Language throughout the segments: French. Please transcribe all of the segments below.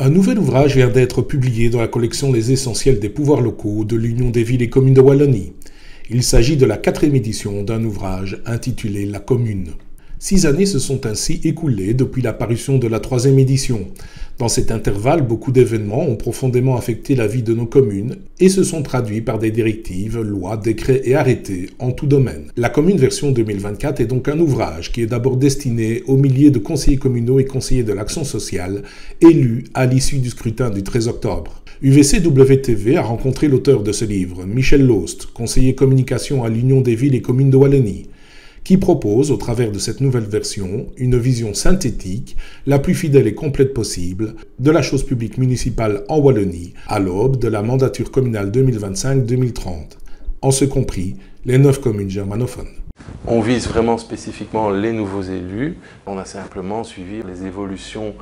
Un nouvel ouvrage vient d'être publié dans la collection Les Essentiels des pouvoirs locaux de l'Union des villes et communes de Wallonie. Il s'agit de la 4e édition d'un ouvrage intitulé La Commune. 6 années se sont ainsi écoulées depuis la parution de la 3e édition. Dans cet intervalle, beaucoup d'événements ont profondément affecté la vie de nos communes et se sont traduits par des directives, lois, décrets et arrêtés en tout domaine. La Commune version 2024 est donc un ouvrage qui est d'abord destiné aux milliers de conseillers communaux et conseillers de l'action sociale élus à l'issue du scrutin du 13 octobre. UVC-WTV a rencontré l'auteur de ce livre, Michel Lost, conseiller communication à l'Union des villes et communes de Wallonie, qui propose, au travers de cette nouvelle version, une vision synthétique, la plus fidèle et complète possible, de la chose publique municipale en Wallonie, à l'aube de la mandature communale 2025-2030, en ce compris les 9 communes germanophones. On vise vraiment spécifiquement les nouveaux élus. On a simplement suivi les évolutions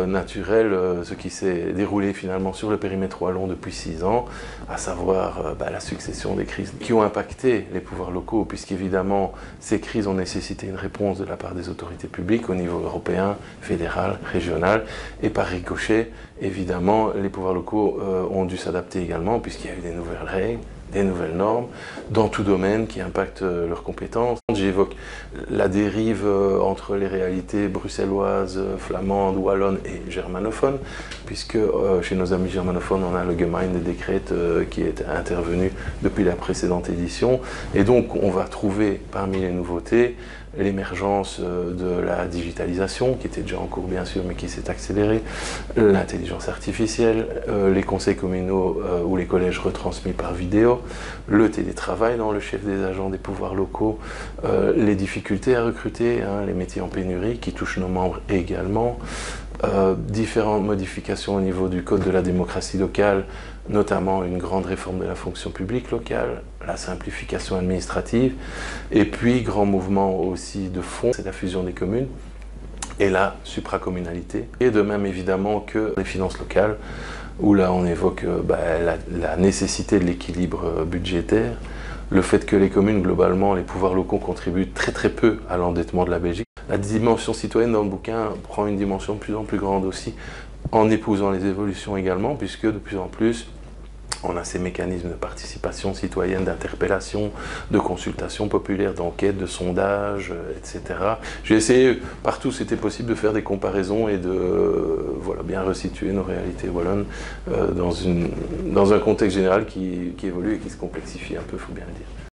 naturelles, ce qui s'est déroulé finalement sur le périmètre wallon depuis 6 ans, à savoir la succession des crises qui ont impacté les pouvoirs locaux, puisqu'évidemment ces crises ont nécessité une réponse de la part des autorités publiques au niveau européen, fédéral, régional, et par ricochet, évidemment, les pouvoirs locaux ont dû s'adapter également, puisqu'il y a eu des nouvelles règles, des nouvelles normes dans tout domaine qui impactent leurs compétences. J'évoque la dérive entre les réalités bruxelloises, flamandes, wallonnes et germanophones, puisque chez nos amis germanophones, on a le Gemeinde Décret qui est intervenu depuis la précédente édition. Et donc, on va trouver parmi les nouveautés l'émergence de la digitalisation, qui était déjà en cours bien sûr, mais qui s'est accélérée, l'intelligence artificielle, les conseils communaux ou les collèges retransmis par vidéo, le télétravail dans le chef des agents des pouvoirs locaux, les difficultés à recruter, les métiers en pénurie qui touchent nos membres également, différentes modifications au niveau du code de la démocratie locale, notamment une grande réforme de la fonction publique locale, la simplification administrative, et puis grand mouvement aussi de fond, c'est la fusion des communes et la supracommunalité, et de même évidemment que les finances locales, où là on évoque la nécessité de l'équilibre budgétaire, le fait que les communes, globalement, les pouvoirs locaux contribuent très peu à l'endettement de la Belgique. La dimension citoyenne dans le bouquin prend une dimension de plus en plus grande aussi, en épousant les évolutions également, puisque de plus en plus, on a ces mécanismes de participation citoyenne, d'interpellation, de consultation populaire, d'enquête, de sondage, etc. J'ai essayé, partout c'était possible, de faire des comparaisons et de bien resituer nos réalités wallonnes dans un contexte général qui évolue et qui se complexifie un peu, il faut bien le dire.